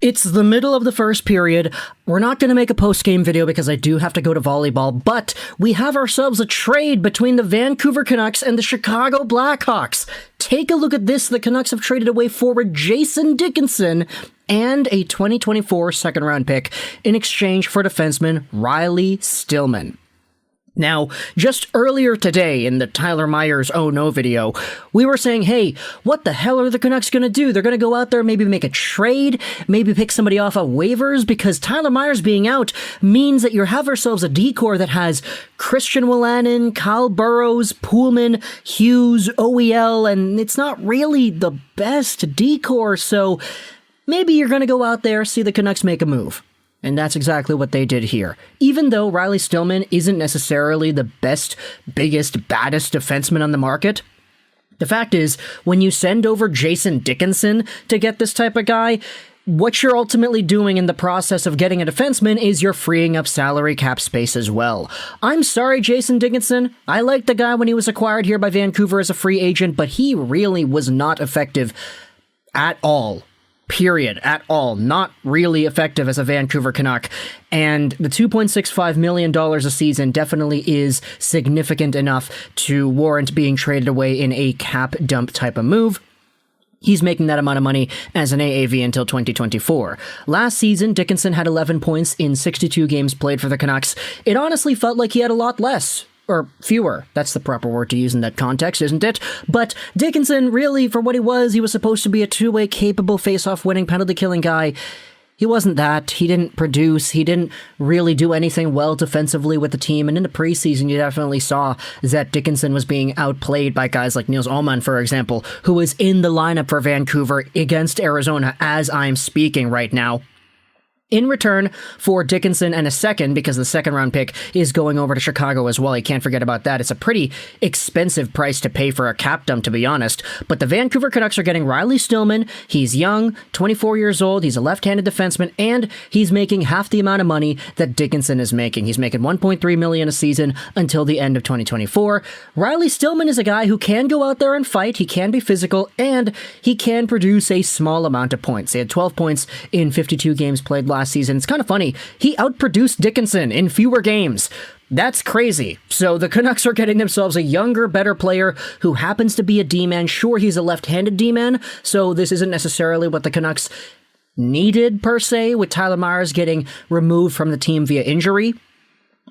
It's the middle of the first period. We're not going to make a post-game video because I do have to go to volleyball, but we have ourselves a trade between the Vancouver Canucks and the Chicago Blackhawks. Take a look at this. The Canucks have traded away forward Jason Dickinson and a 2024 second-round pick in exchange for defenseman Riley Stillman. Now, just earlier today in the Tyler Myers Oh No video, we were saying, hey, what the hell are the Canucks going to do? They're going to go out there, maybe make a trade, maybe pick somebody off of waivers, because Tyler Myers being out means that you have ourselves a decor that has Christian Wolanin, Kyle Burrows, Pullman, Hughes, OEL, and it's not really the best decor, so maybe you're going to go out there, see the Canucks make a move. And that's exactly what they did here. Even though Riley Stillman isn't necessarily the best, biggest, baddest defenseman on the market, the fact is, when you send over Jason Dickinson to get this type of guy, what you're ultimately doing in the process of getting a defenseman is you're freeing up salary cap space as well. I'm sorry, Jason Dickinson. I liked the guy when he was acquired here by Vancouver as a free agent, but he really was not effective at all. Period. At all. Not really effective as a Vancouver Canuck. And the $2.65 million a season definitely is significant enough to warrant being traded away in a cap dump type of move. He's making that amount of money as an AAV until 2024. Last season, Dickinson had 11 points in 62 games played for the Canucks. It honestly felt like he had a lot less. Or fewer. That's the proper word to use in that context, isn't it? But Dickinson, really, for what he was supposed to be a two-way capable face-off winning penalty-killing guy. He wasn't that. He didn't produce. He didn't really do anything well defensively with the team. And in the preseason, you definitely saw that Dickinson was being outplayed by guys like Nils Åman, for example, who was in the lineup for Vancouver against Arizona as I'm speaking right now. In return for Dickinson and a second, because the second-round pick is going over to Chicago as well. You can't forget about that. It's a pretty expensive price to pay for a cap dump, to be honest. But the Vancouver Canucks are getting Riley Stillman. He's young, 24 years old. He's a left-handed defenseman, and he's making half the amount of money that Dickinson is making. He's making $1.3 million a season until the end of 2024. Riley Stillman is a guy who can go out there and fight. He can be physical, and he can produce a small amount of points. He had 12 points in 52 games played last season. It's kind of funny. He outproduced Dickinson in fewer games. That's crazy. So the Canucks are getting themselves a younger, better player who happens to be a D-man. Sure, he's a left-handed D-man, so this isn't necessarily what the Canucks needed, per se, with Tyler Myers getting removed from the team via injury.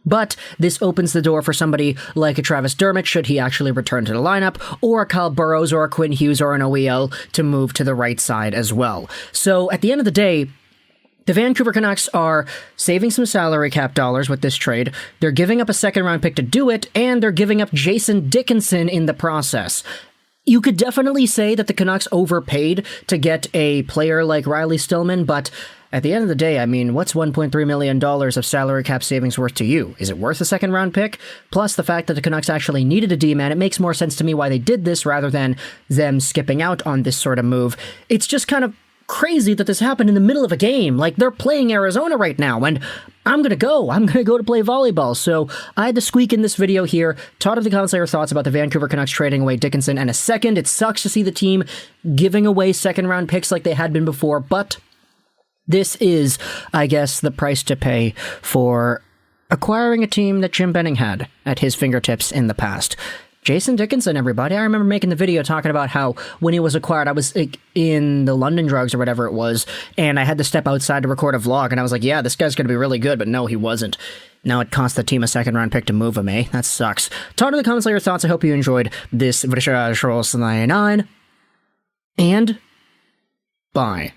But this opens the door for somebody like a Travis Dermott, should he actually return to the lineup, or a Kyle Burrows, or a Quinn Hughes, or an OEL to move to the right side as well. So at the end of the day, the Vancouver Canucks are saving some salary cap dollars with this trade. They're giving up a second-round pick to do it, and they're giving up Jason Dickinson in the process. You could definitely say that the Canucks overpaid to get a player like Riley Stillman, but at the end of the day, I mean, what's $1.3 million of salary cap savings worth to you? Is it worth a second-round pick? Plus, the fact that the Canucks actually needed a D-man, it makes more sense to me why they did this rather than them skipping out on this sort of move. It's just kind of crazy that this happened in the middle of a game. Like, they're playing Arizona right now, and I'm gonna go to play volleyball. So I had to squeak in this video here. Talk in the comments your thoughts about the Vancouver Canucks trading away Dickinson and a second. It sucks to see the team giving away second-round picks like they had been before, but this is, I guess, the price to pay for acquiring a team that Jim Benning had at his fingertips in the past. Jason Dickinson, everybody. I remember making the video talking about how when he was acquired, I was in the London drugs or whatever it was, and I had to step outside to record a vlog, and I was like, yeah, this guy's going to be really good, but no, he wasn't. Now it cost the team a second-round pick to move him, eh? That sucks. Talk in the comments your thoughts. I hope you enjoyed this Juraj 99, and bye.